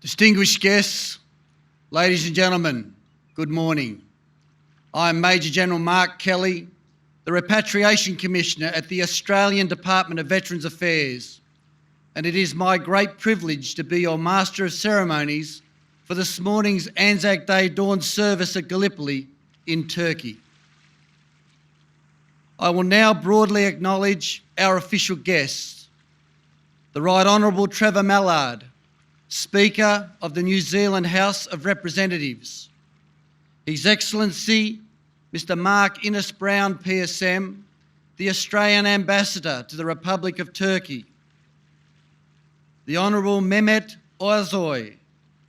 Distinguished guests, ladies and gentlemen, good morning. I am Major General Mark Kelly, the Repatriation Commissioner at the Australian Department of Veterans Affairs, and it is my great privilege to be your Master of Ceremonies for this morning's Anzac Day dawn service at Gallipoli in Turkey. I will now broadly acknowledge our official guests, the Right Honourable Trevor Mallard, Speaker of the New Zealand House of Representatives, His Excellency Mr Mark Innes-Brown PSM, the Australian Ambassador to the Republic of Turkey, the Honourable Mehmet Oyazoy,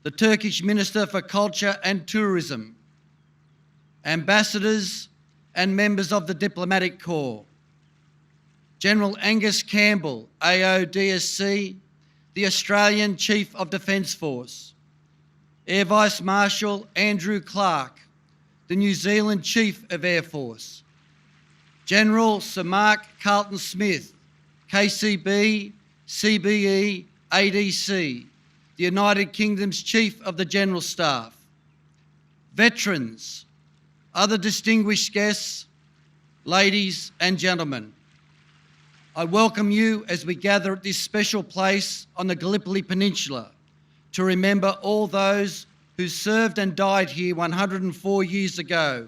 the Turkish Minister for Culture and Tourism, ambassadors and members of the Diplomatic Corps, General Angus Campbell, AODSC, the Australian Chief of Defence Force, Air Vice Marshal Andrew Clark, the New Zealand Chief of Air Force, General Sir Mark Carlton-Smith, KCB, CBE, ADC, the United Kingdom's Chief of the General Staff, veterans, other distinguished guests, ladies and gentlemen. I welcome you as we gather at this special place on the Gallipoli Peninsula to remember all those who served and died here 104 years ago,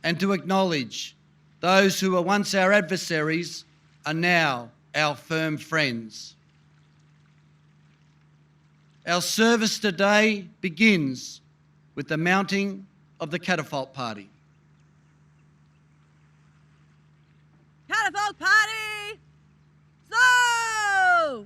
and to acknowledge those who were once our adversaries are now our firm friends. Our service today begins with the mounting of the catapult party. Catapult party! So!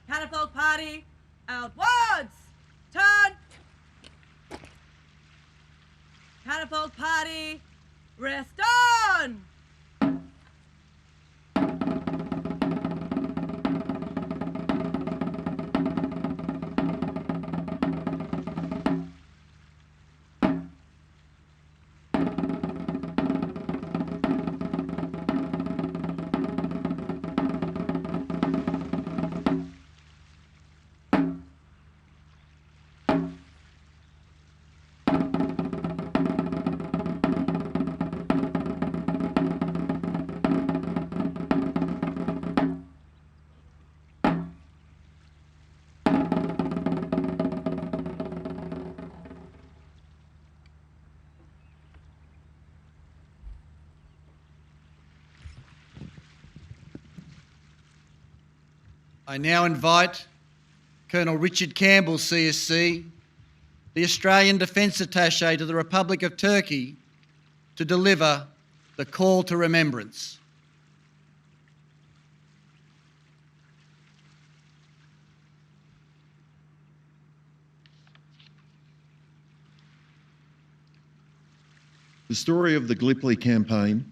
Catapult party, outwards! Turn! Catapult party, rest on! I now invite Colonel Richard Campbell, CSC, the Australian Defence Attaché to the Republic of Turkey, to deliver the call to remembrance. The story of the Gallipoli campaign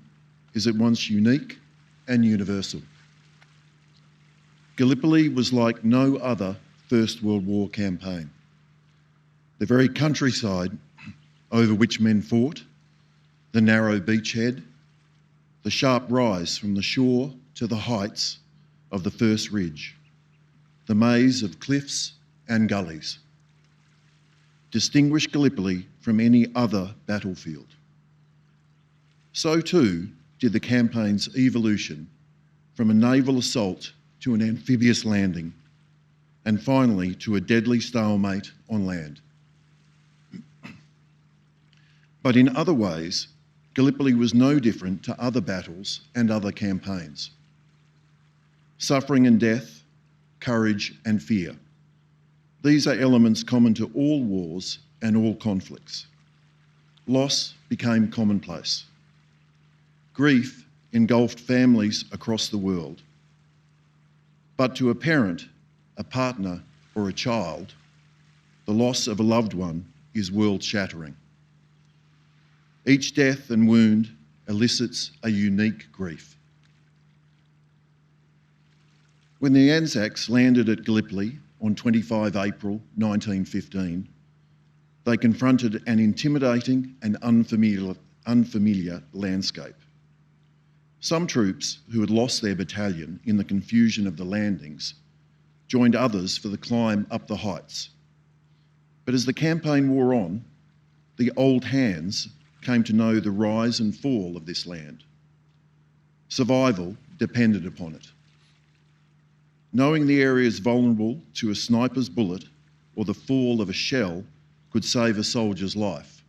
is at once unique and universal. Gallipoli was like no other First World War campaign. The very countryside over which men fought, the narrow beachhead, the sharp rise from the shore to the heights of the first ridge, the maze of cliffs and gullies, distinguished Gallipoli from any other battlefield. So too did the campaign's evolution from a naval assault to an amphibious landing, and finally to a deadly stalemate on land. But in other ways, Gallipoli was no different to other battles and other campaigns. Suffering and death, courage and fear. These are elements common to all wars and all conflicts. Loss became commonplace. Grief engulfed families across the world. But to a parent, a partner, or a child, the loss of a loved one is world-shattering. Each death and wound elicits a unique grief. When the Anzacs landed at Gallipoli on 25 April 1915, they confronted an intimidating and unfamiliar landscape. Some troops who had lost their battalion in the confusion of the landings joined others for the climb up the heights. But as the campaign wore on, the old hands came to know the rise and fall of this land. Survival depended upon it. Knowing the area is vulnerable to a sniper's bullet or the fall of a shell could save a soldier's life.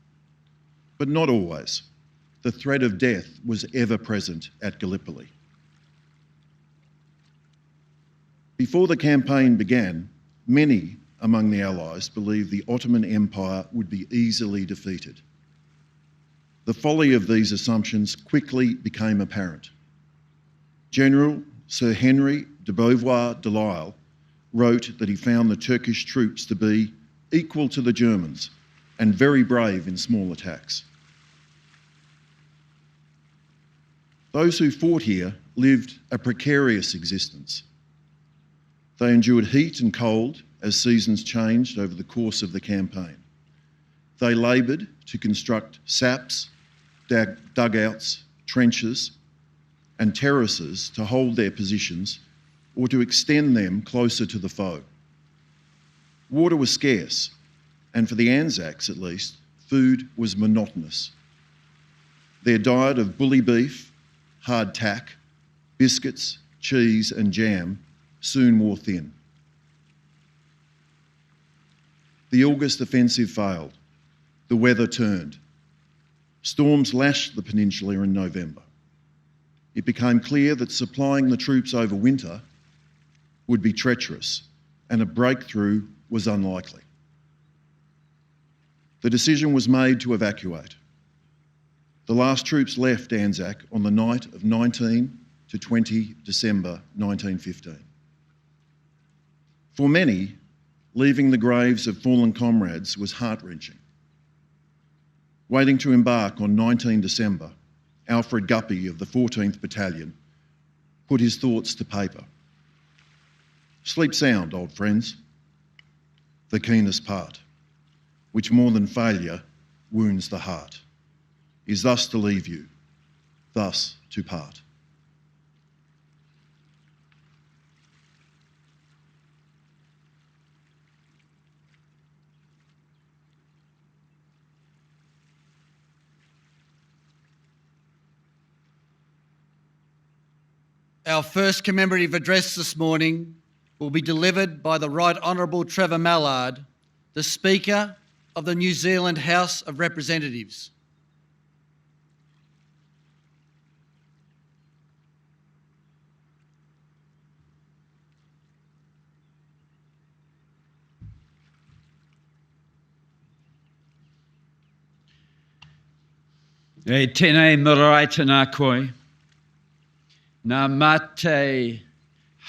But not always. The threat of death was ever present at Gallipoli. Before the campaign began, many among the Allies believed the Ottoman Empire would be easily defeated. The folly of these assumptions quickly became apparent. General Sir Henry de Beauvoir de Lisle wrote that he found the Turkish troops to be equal to the Germans and very brave in small attacks. Those who fought here lived a precarious existence. They endured heat and cold as seasons changed over the course of the campaign. They laboured to construct saps, dugouts, trenches, and terraces to hold their positions or to extend them closer to the foe. Water was scarce, and for the Anzacs at least, food was monotonous. Their diet of bully beef, hard tack, biscuits, cheese and jam soon wore thin. The August offensive failed. The weather turned. Storms lashed the peninsula in November. It became clear that supplying the troops over winter would be treacherous and a breakthrough was unlikely. The decision was made to evacuate. The last troops left Anzac on the night of 19 to 20 December 1915. For many, leaving the graves of fallen comrades was heart-wrenching. Waiting to embark on 19 December, Alfred Guppy of the 14th Battalion put his thoughts to paper. Sleep sound, old friends. The keenest part, which more than failure wounds the heart, is thus to leave you, thus to part. Our first commemorative address this morning will be delivered by the Right Honourable Trevor Mallard, the Speaker of the New Zealand House of Representatives. E tēnei marae tēnā koe, nā mate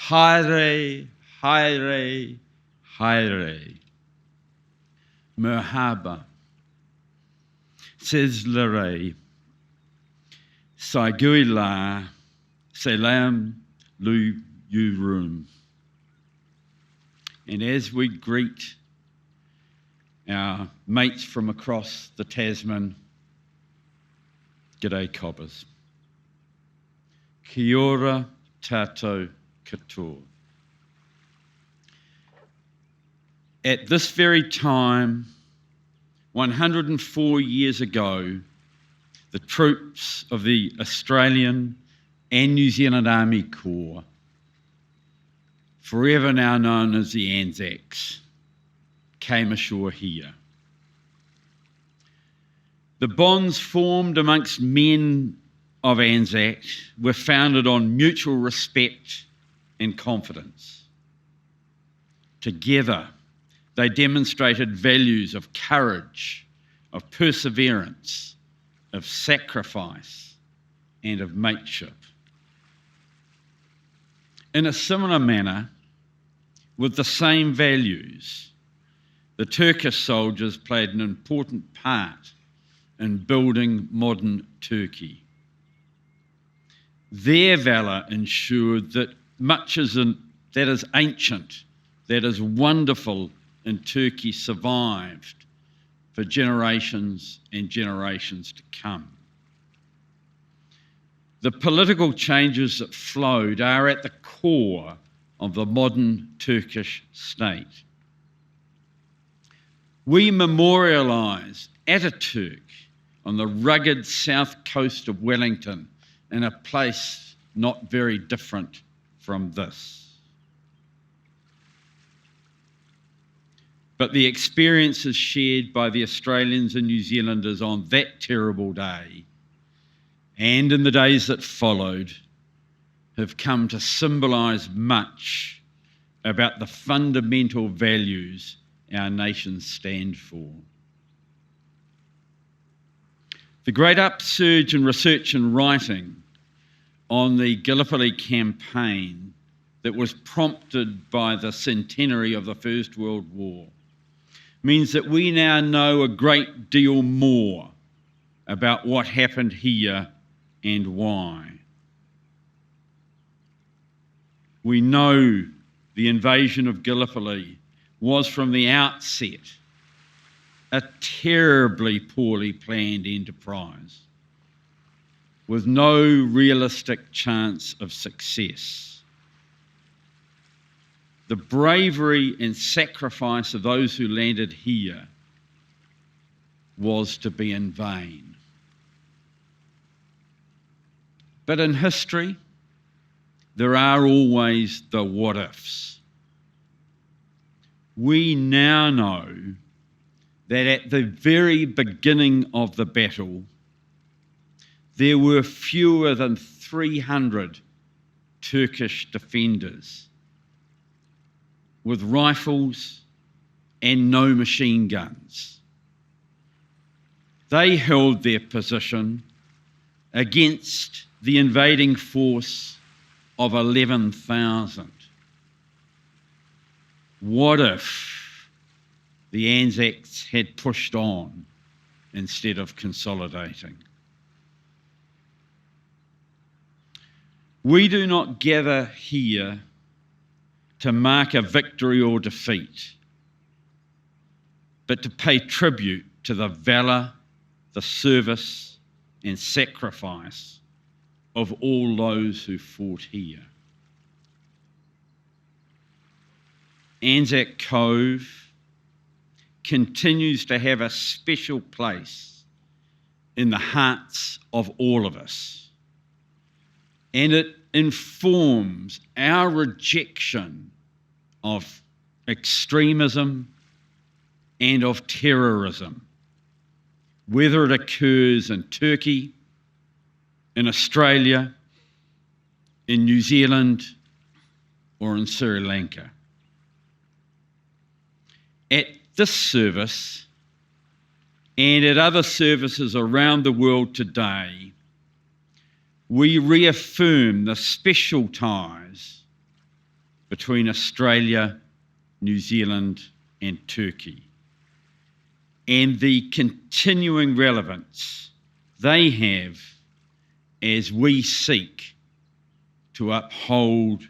haere, haere, haere. Merhaba, Sizlere, Saigui la, Salam lu yurum. And as we greet our mates from across the Tasman, g'day cobbers. Kia ora tātou katoa. At this very time, 104 years ago, the troops of the Australian and New Zealand Army Corps, forever now known as the Anzacs, came ashore here. The bonds formed amongst men of Anzac were founded on mutual respect and confidence. Together, they demonstrated values of courage, of perseverance, of sacrifice, and of mateship. In a similar manner, with the same values, the Turkish soldiers played an important part in building modern Turkey. Their valour ensured that much that is ancient, that is wonderful in Turkey survived for generations and generations to come. The political changes that flowed are at the core of the modern Turkish state. We memorialise Ataturk on the rugged south coast of Wellington in a place not very different from this. But the experiences shared by the Australians and New Zealanders on that terrible day and in the days that followed have come to symbolise much about the fundamental values our nations stand for. The great upsurge in research and writing on the Gallipoli campaign that was prompted by the centenary of the First World War means that we now know a great deal more about what happened here and why. We know the invasion of Gallipoli was from the outset a terribly poorly planned enterprise with no realistic chance of success. The bravery and sacrifice of those who landed here was to be in vain. But in history, there are always the what-ifs. We now know that at the very beginning of the battle, there were fewer than 300 Turkish defenders with rifles and no machine guns. They held their position against the invading force of 11,000. What if the Anzacs had pushed on instead of consolidating? We do not gather here to mark a victory or defeat, but to pay tribute to the valour, the service and sacrifice of all those who fought here. Anzac Cove continues to have a special place in the hearts of all of us, and it informs our rejection of extremism and of terrorism, whether it occurs in Turkey, in Australia, in New Zealand, or in Sri Lanka. At this service and at other services around the world today, we reaffirm the special ties between Australia, New Zealand, and Turkey, and the continuing relevance they have as we seek to uphold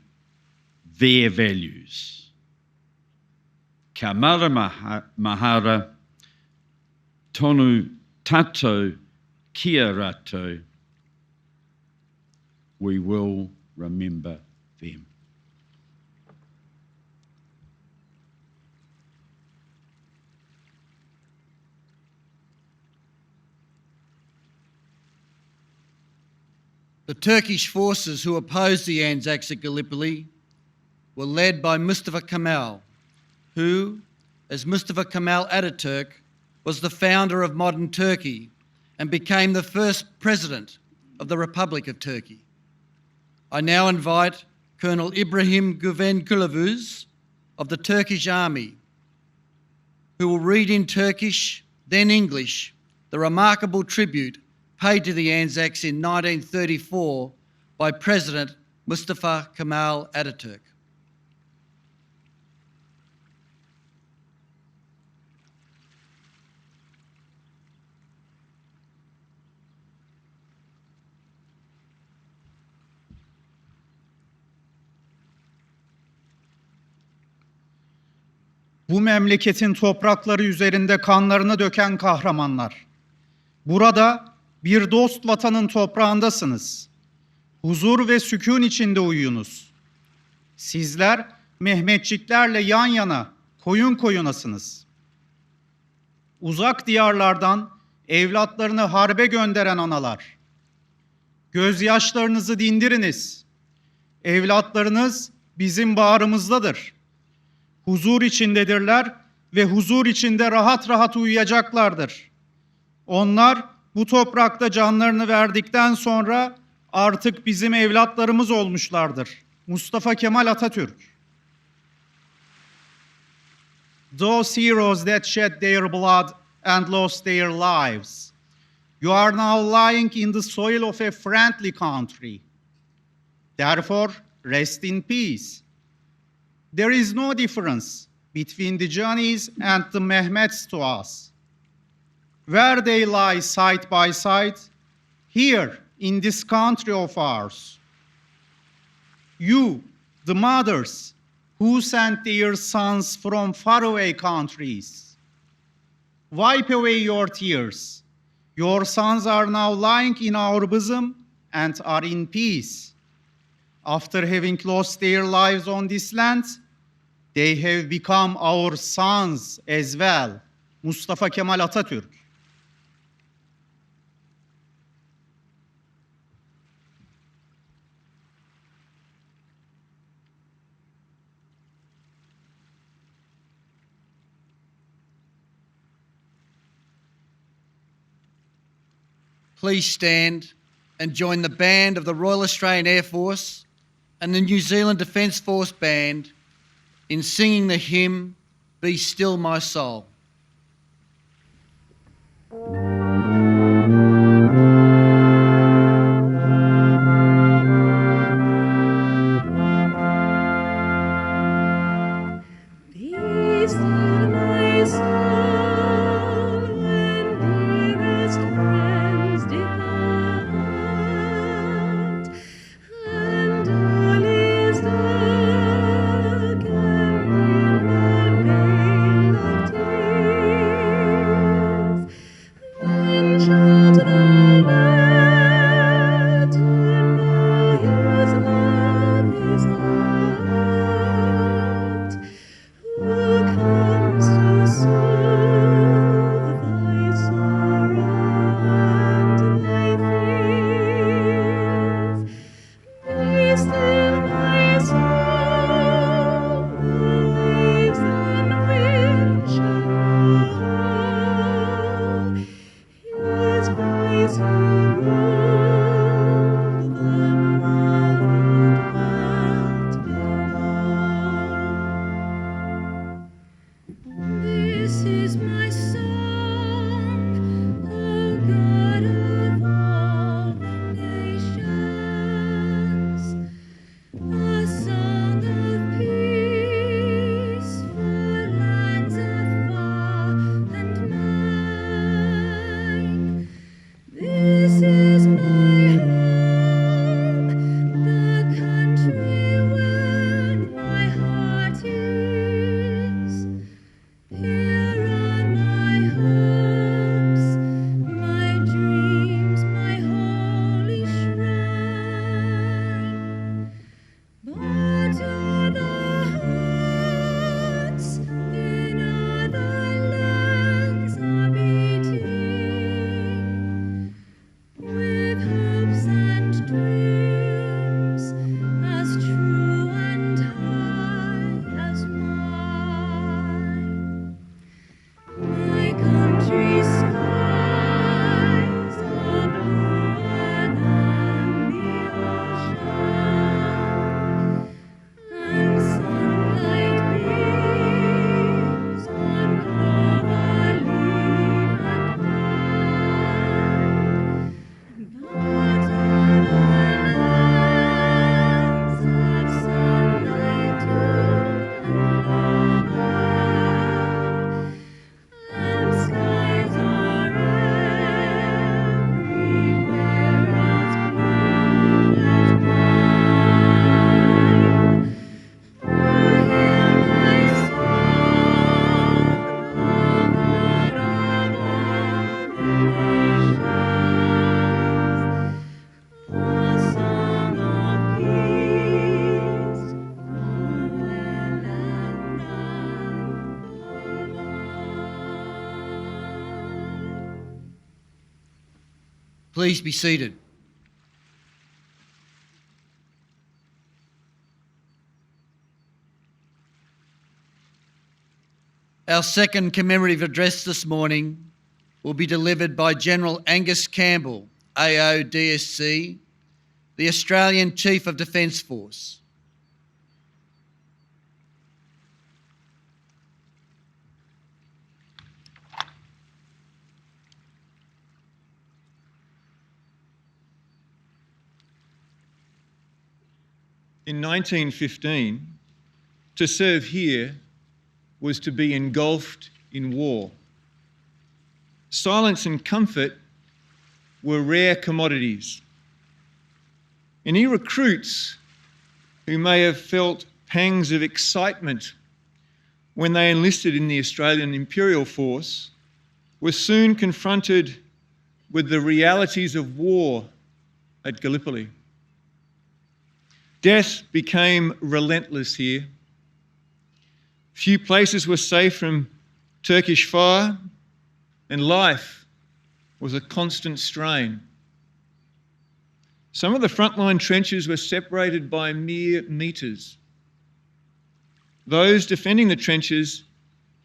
their values. Ka mara mahara tonu tatou kia rātou. We will remember them. The Turkish forces who opposed the Anzacs at Gallipoli were led by Mustafa Kemal, who, as Mustafa Kemal Ataturk, was the founder of modern Turkey and became the first president of the Republic of Turkey. I now invite Colonel Ibrahim Güven Kılavuz of the Turkish Army, who will read in Turkish, then English, the remarkable tribute paid to the Anzacs in 1934 by President Mustafa Kemal Ataturk. Bu memleketin toprakları üzerinde kanlarını döken kahramanlar. Burada bir dost vatanın toprağındasınız. Huzur ve sükun içinde uyuyunuz. Sizler Mehmetçiklerle yan yana, koyun koyunasınız. Uzak diyarlardan evlatlarını harbe gönderen analar. Gözyaşlarınızı dindiriniz. Evlatlarınız bizim bağrımızdadır. Huzur içindedirler ve huzur içinde rahat rahat uyuyacaklardır. Onlar bu toprakta canlarını verdikten sonra artık bizim evlatlarımız olmuşlardır. Mustafa Kemal Atatürk. Those heroes that shed their blood and lost their lives, you are now lying in the soil of a friendly country. Therefore, rest in peace. There is no difference between the Johnnies and the Mehmets to us. Where they lie side by side, here in this country of ours. You, the mothers, who sent their sons from faraway countries, wipe away your tears. Your sons are now lying in our bosom and are in peace. After having lost their lives on this land, they have become our sons as well. Mustafa Kemal Atatürk. Please stand and join the band of the Royal Australian Air Force and the New Zealand Defence Force Band in singing the hymn, Be Still My Soul. Be still my soul when dearest friends depart, and all is dark and in the veil of day. Please be seated. Our second commemorative address this morning will be delivered by General Angus Campbell, AODSC, the Australian Chief of Defence Force. In 1915, to serve here was to be engulfed in war. Silence and comfort were rare commodities. Any recruits who may have felt pangs of excitement when they enlisted in the Australian Imperial Force were soon confronted with the realities of war at Gallipoli. Death became relentless here. Few places were safe from Turkish fire, and life was a constant strain. Some of the frontline trenches were separated by mere metres. Those defending the trenches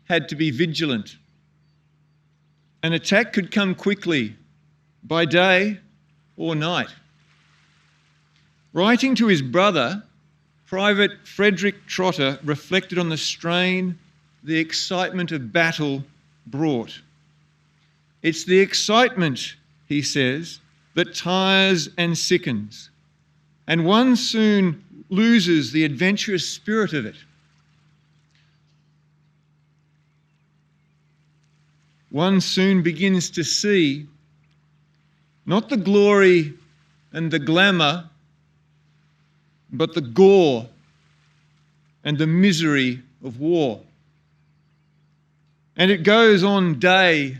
had to be vigilant. An attack could come quickly, by day or night. Writing to his brother, Private Frederick Trotter reflected on the strain the excitement of battle brought. It's the excitement, he says, that tires and sickens, and one soon loses the adventurous spirit of it. One soon begins to see not the glory and the glamour, but the gore and the misery of war. And it goes on day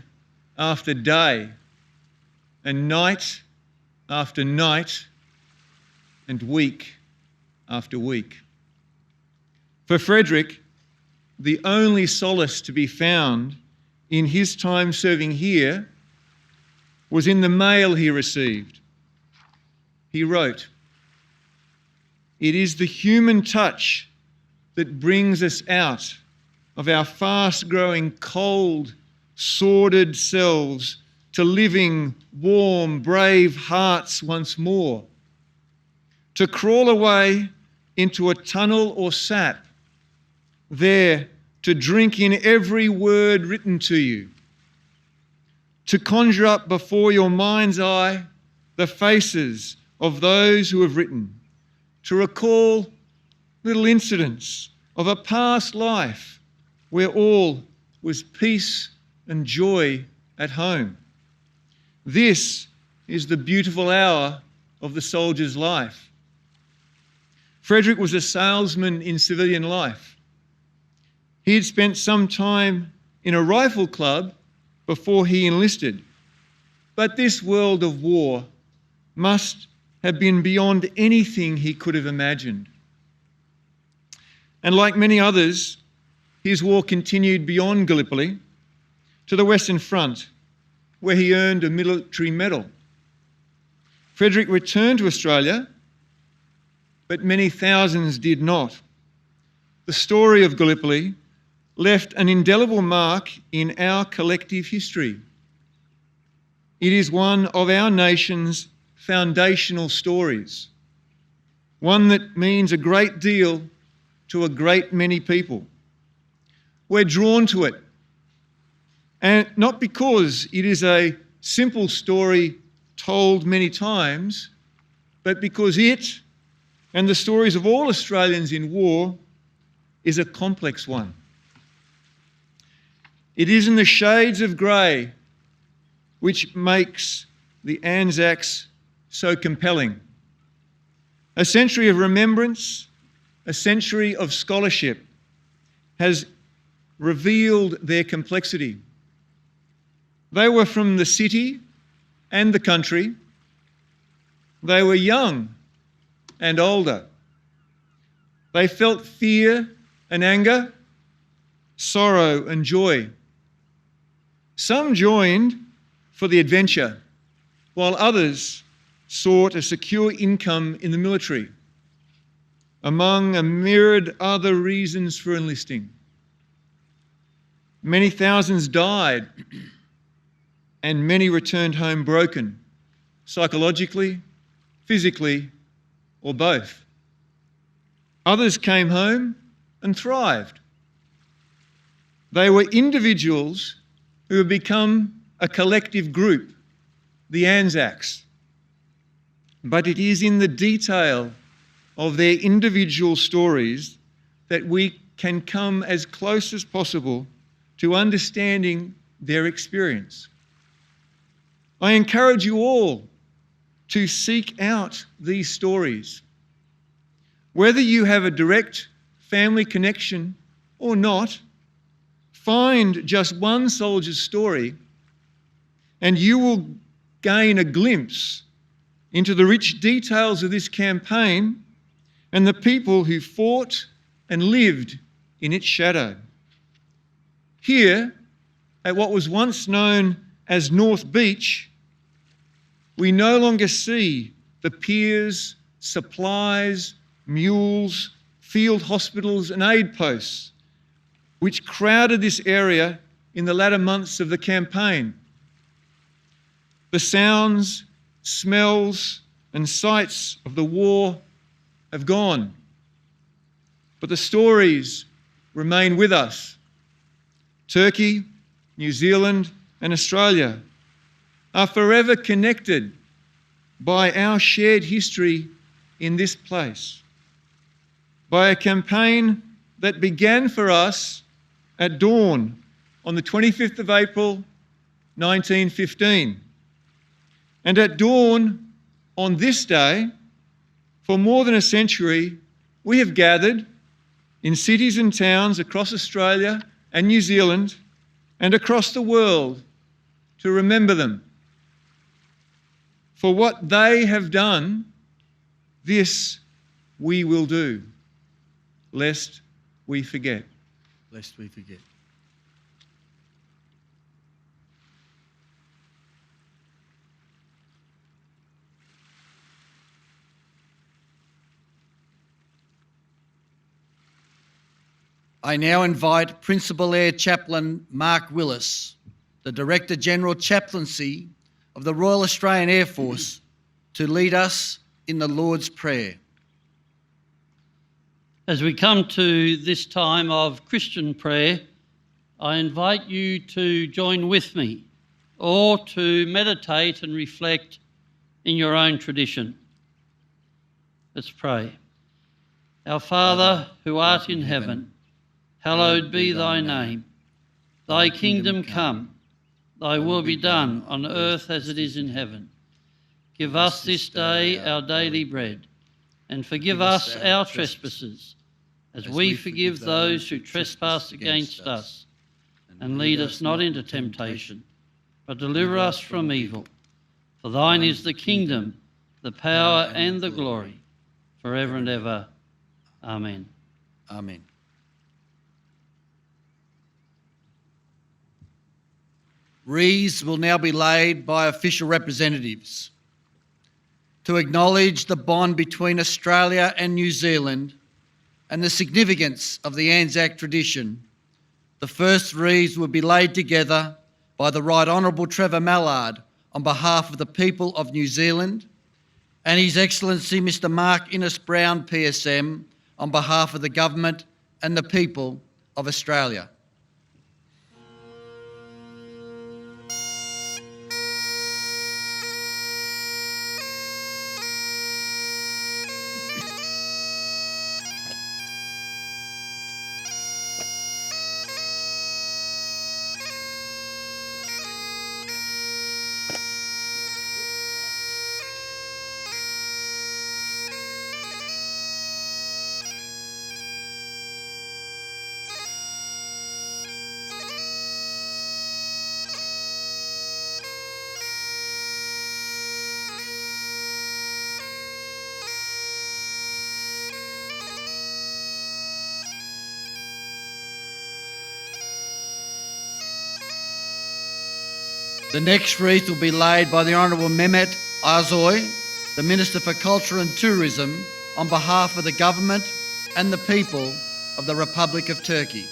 after day, and night after night, and week after week. For Frederick, the only solace to be found in his time serving here was in the mail he received. He wrote, "It is the human touch that brings us out of our fast-growing, cold, sordid selves to living, warm, brave hearts once more. To crawl away into a tunnel or sap, there to drink in every word written to you. To conjure up before your mind's eye the faces of those who have written. To recall little incidents of a past life where all was peace and joy at home. This is the beautiful hour of the soldier's life." Frederick was a salesman in civilian life. He had spent some time in a rifle club before he enlisted. But this world of war must have been beyond anything he could have imagined. And like many others, his war continued beyond Gallipoli to the Western Front, where he earned a military medal. Frederick returned to Australia, but many thousands did not. The story of Gallipoli left an indelible mark in our collective history. It is one of our nation's foundational stories, one that means a great deal to a great many people. We're drawn to it, and not because it is a simple story told many times, but because it, and the stories of all Australians in war, is a complex one. It is in the shades of grey which makes the Anzacs so compelling. A century of remembrance, a century of scholarship has revealed their complexity. They were from the city and the country. They were young and older. They felt fear and anger, sorrow and joy. Some joined for the adventure, while others sought a secure income in the military, among a myriad other reasons for enlisting. Many thousands died, and many returned home broken, psychologically, physically, or both. Others came home and thrived. They were individuals who have become a collective group, the Anzacs. But it is in the detail of their individual stories that we can come as close as possible to understanding their experience. I encourage you all to seek out these stories. Whether you have a direct family connection or not, find just one soldier's story and you will gain a glimpse into the rich details of this campaign and the people who fought and lived in its shadow. Here, at what was once known as North Beach, we no longer see the piers, supplies, mules, field hospitals and aid posts which crowded this area in the latter months of the campaign. The sounds, smells and sights of the war have gone, but the stories remain with us. Turkey, New Zealand and Australia are forever connected by our shared history in this place, by a campaign that began for us at dawn on the 25th of April 1915. And at dawn on this day, for more than a century, we have gathered in cities and towns across Australia and New Zealand and across the world to remember them. For what they have done, this we will do, lest we forget. Lest we forget. I now invite Principal Air Chaplain Mark Willis, the Director General Chaplaincy of the Royal Australian Air Force, to lead us in the Lord's Prayer. As we come to this time of Christian prayer, I invite you to join with me or to meditate and reflect in your own tradition. Let's pray. Our Father, who art in heaven, hallowed be thy name. Thy kingdom come, thy will be done on earth as it is in heaven. Give us this day our daily bread, and forgive us our trespasses, as we forgive those who trespass against us. And lead us not into temptation, but deliver us from evil. For thine is the kingdom, the power and the glory, forever and ever. Amen. Amen. Wreaths will now be laid by official representatives. To acknowledge the bond between Australia and New Zealand and the significance of the Anzac tradition, the first wreaths will be laid together by the Right Honourable Trevor Mallard on behalf of the people of New Zealand and His Excellency Mr Mark Innes-Brown PSM on behalf of the Government and the people of Australia. The next wreath will be laid by the Honourable Mehmet Arzoy, the Minister for Culture and Tourism, on behalf of the government and the people of the Republic of Turkey.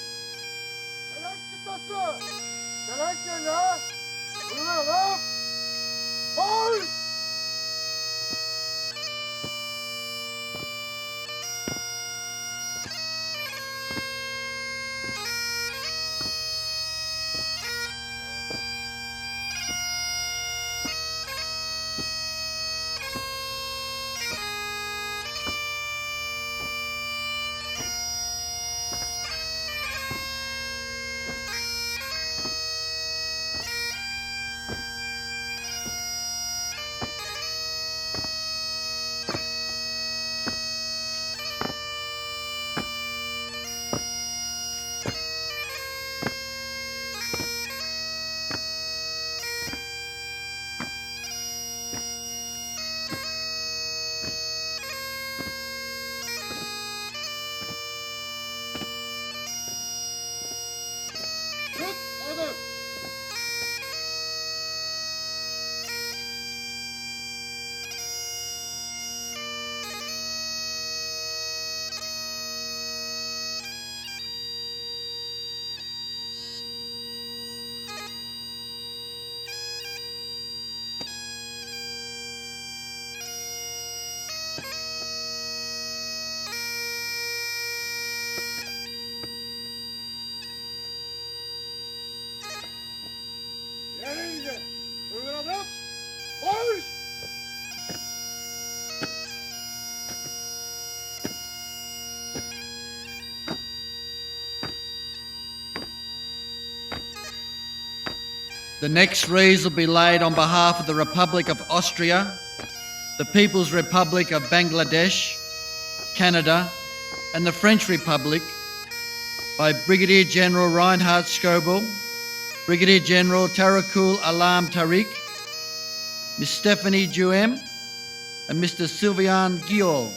The next wreaths will be laid on behalf of the Republic of Austria, the People's Republic of Bangladesh, Canada, and the French Republic by Brigadier General Reinhard Skobel, Brigadier General Tarakul Alam Tariq, Ms. Stephanie Duem, and Mr. Sylvain Guillaume.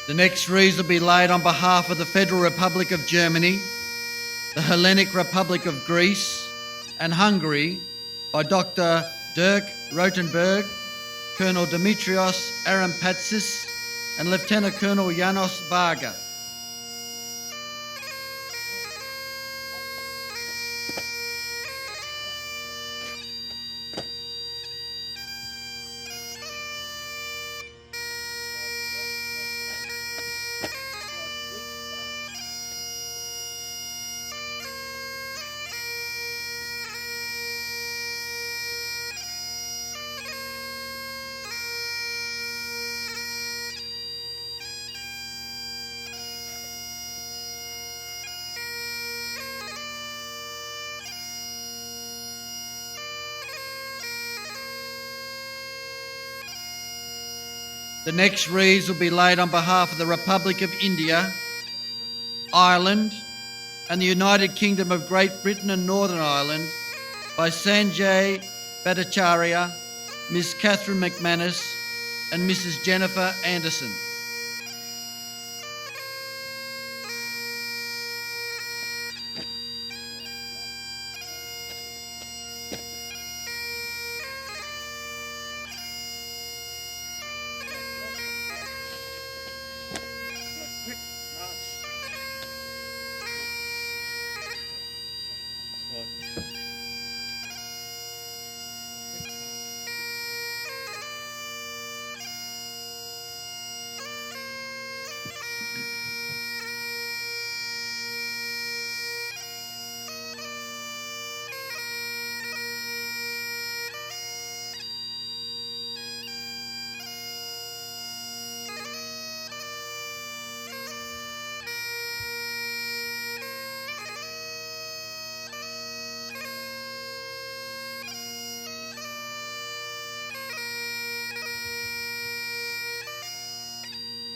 The next wreaths will be laid on behalf of the Federal Republic of Germany, the Hellenic Republic of Greece, and Hungary by Dr. Dirk Rotenberg, Colonel Dimitrios Arampatsis, and Lieutenant Colonel Janos Varga. The next wreaths will be laid on behalf of the Republic of India, Ireland, and the United Kingdom of Great Britain and Northern Ireland by Sanjay Bhattacharya, Ms. Catherine McManus, and Mrs. Jennifer Anderson.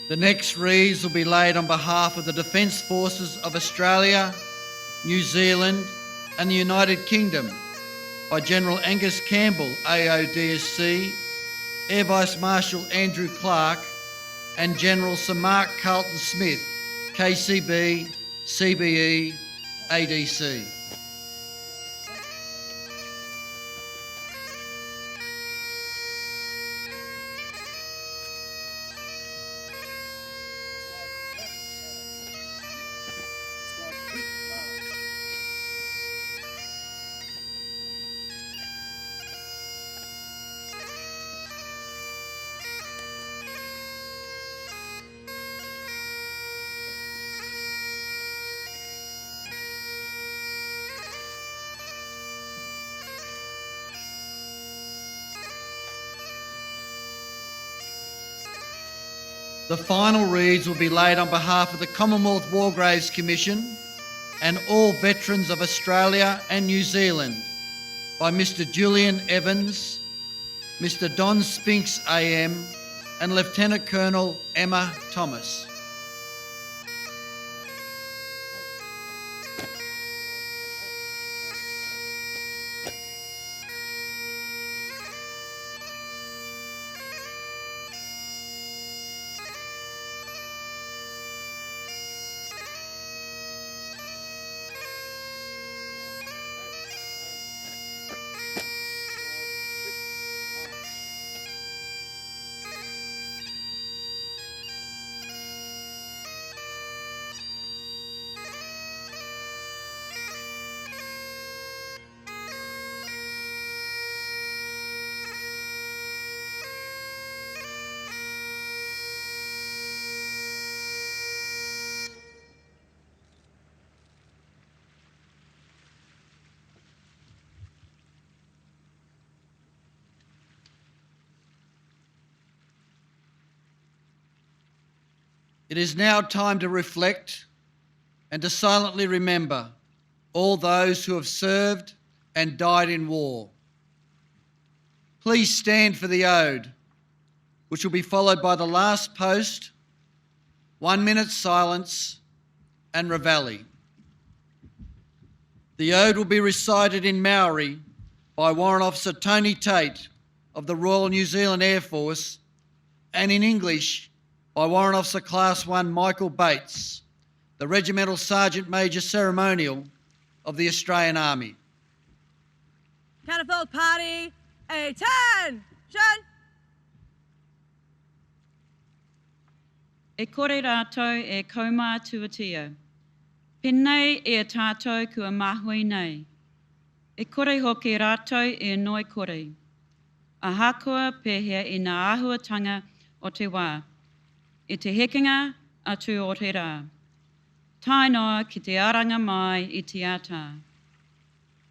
The next wreaths will be laid on behalf of the Defence Forces of Australia, New Zealand and the United Kingdom by General Angus Campbell, AODSC, Air Vice Marshal Andrew Clark and General Sir Mark Carlton Smith, KCB, CBE, ADC. The final wreaths will be laid on behalf of the Commonwealth War Graves Commission and all veterans of Australia and New Zealand by Mr Julian Evans, Mr Don Spinks AM and Lieutenant Colonel Emma Thomas. It is now time to reflect and to silently remember all those who have served and died in war. Please stand for the ode, which will be followed by the last post, 1 minute silence and reveille. The ode will be recited in Maori by Warrant Officer Tony Tate of the Royal New Zealand Air Force and in English by Warrant Officer Class 1 Michael Bates, the Regimental Sergeant Major Ceremonial of the Australian Army. Catapult party, attention! E kore rātou e kaumā tuatio. Pēnei e tātou kua mahui nei. E kore hoki rātou e noi kore. A hakua pēhea i ngā āhuatanga o te wā. E te hekinga atu o te rā. Tai noa ki te aranga mai i te ata.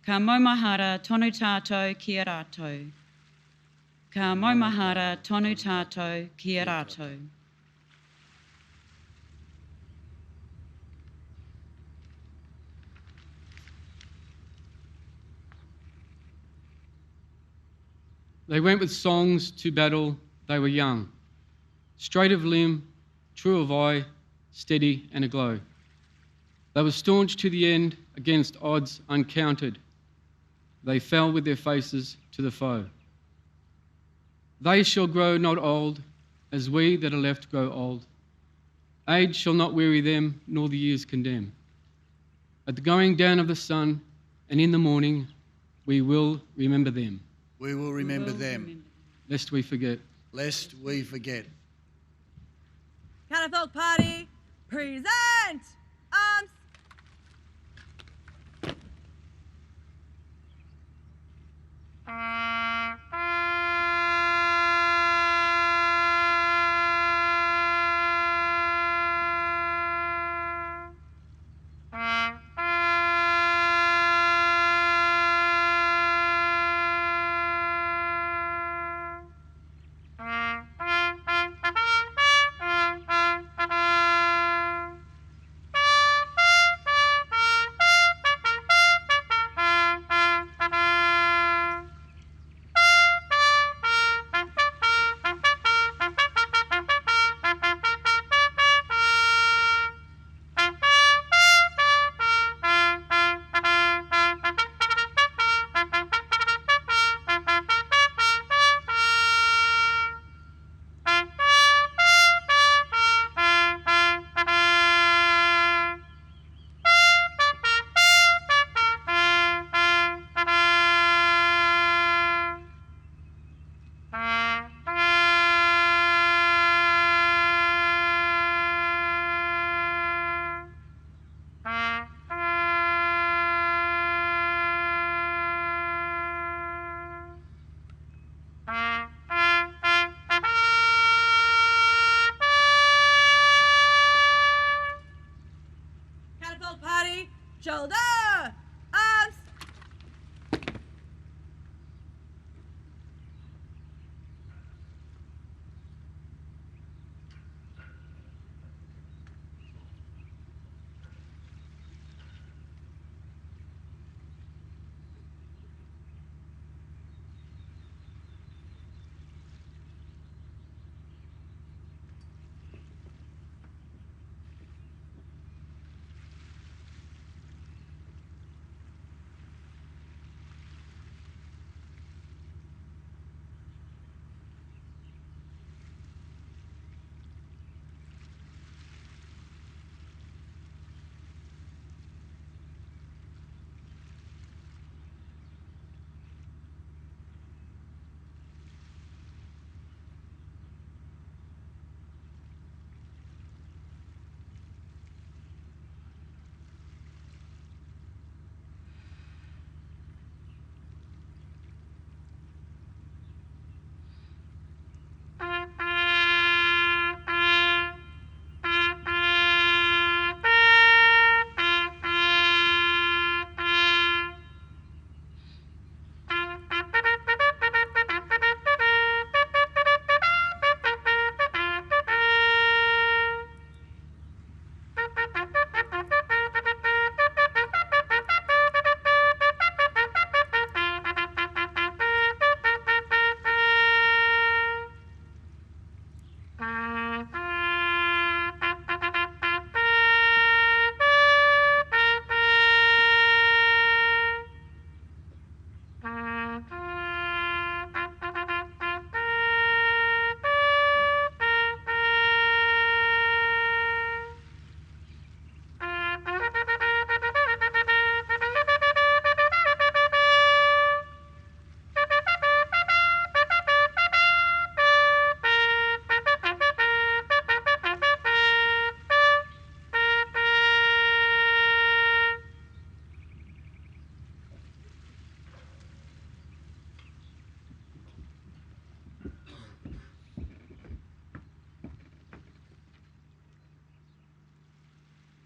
Ka maumahara tonu tātou ki a rātou. Ka maumahara tonu tātou ki a rātou. They went with songs to battle, they were young. Straight of limb, true of eye, steady and aglow. They were staunch to the end against odds uncounted. They fell with their faces to the foe. They shall grow not old, as we that are left grow old. Age shall not weary them, nor the years condemn. At the going down of the sun, and in the morning, we will remember them. We will remember them, Lest we forget. lest we forget. Catapult party, present! Arms!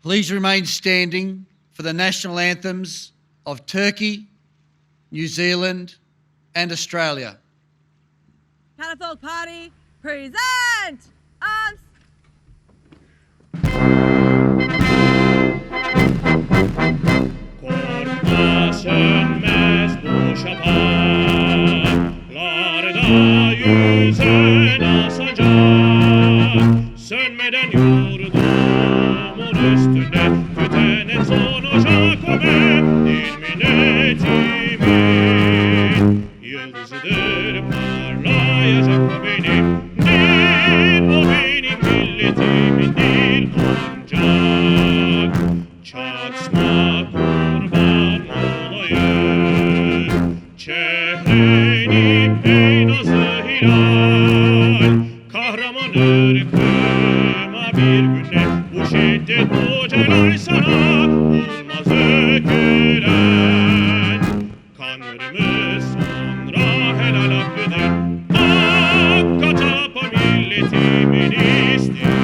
Please remain standing for the national anthems of Turkey, New Zealand and Australia. Catafalque Party, present arms. Korkma sönmez bu şafaklarda yüzen asacak. Sönmeden yurdumun üstünde tüten en son ocak o benim milletimin yıldızıdır parlayacak o benim din, o benim milletimin değil ancak çatma kurban olayım çehrenin ey nazlı hilal kahraman ırkıma bir günde bu şiddet bu celal sana olmaz ökülen kanlarımız sonra helal hakkıdır Hakka tapa milletimin istiklal.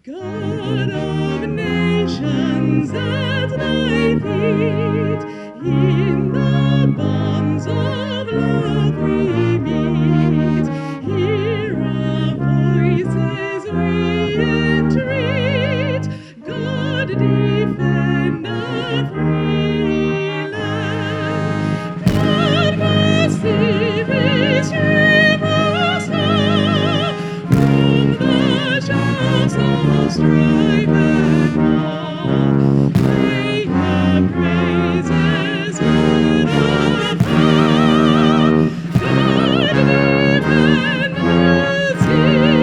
God of nations at thy feet, in the bonds of love we meet. Hear our voices we entreat, God defend our free land. God mercy retrieve us now from the shouts of strife and war. May our praises heard afar. God defend us here.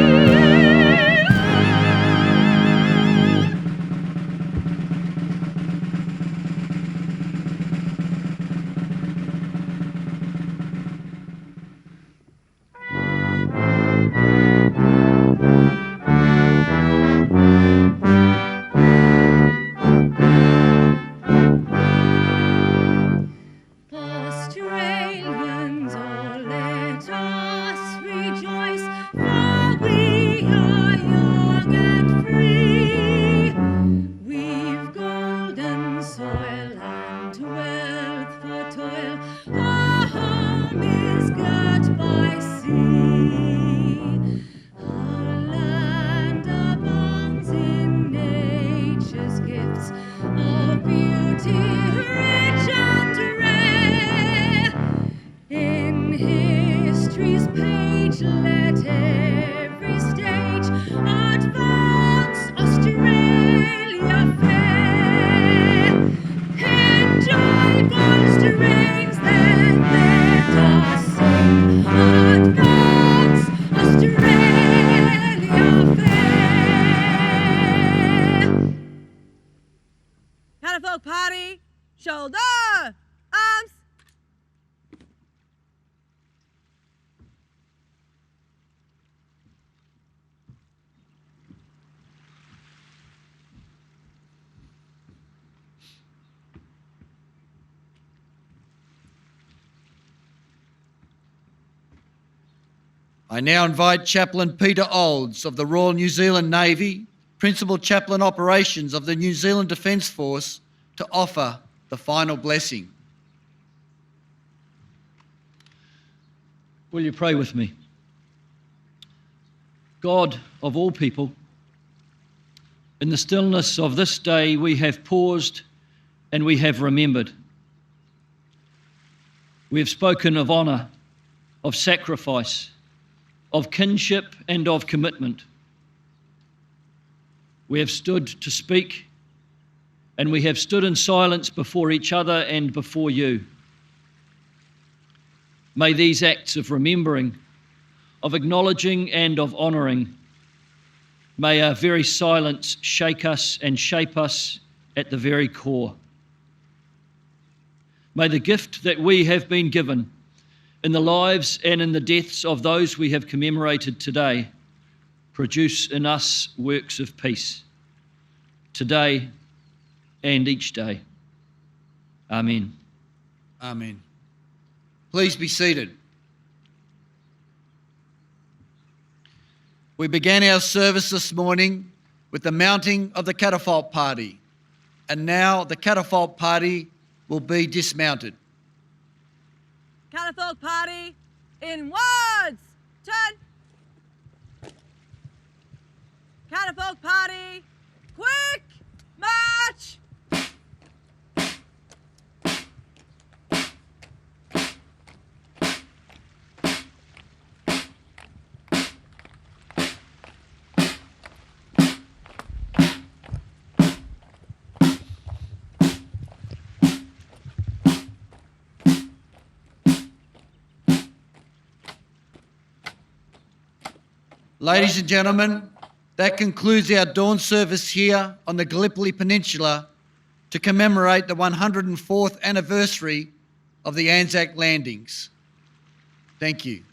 Australians, oh, let us rejoice, for we are young and free. We've golden soil and wealth for toil. Our home is girt by sea. Our land abounds in nature's gifts of beauty, rich and rare. In history's page, let every stage advance Australia fair. Enjoy both terrains, then let us sing. Advance Australia fair. Catafalque Party, shoulder, arms. I now invite Chaplain Peter Olds of the Royal New Zealand Navy, Principal Chaplain Operations of the New Zealand Defence Force, to offer the final blessing. Will you pray with me? God of all people, In the stillness of this day, we have paused and we have remembered. We have spoken of honour, of sacrifice, of kinship and of commitment. We have stood to speak, and we have stood in silence before each other and before you. May these acts of remembering, of acknowledging and of honouring, may our very silence shake us and shape us at the very core. May the gift that we have been given in the lives and in the deaths of those we have commemorated today produce in us works of peace, today and each day. Amen. Amen. Please be seated. We began our service this morning with the mounting of the catafalque party, and now the catafalque party will be dismounted. Catafalque party in words. Turn. Catafalque party. Quick march. Ladies and gentlemen, that concludes our dawn service here on the Gallipoli Peninsula to commemorate the 104th anniversary of the Anzac landings. Thank you.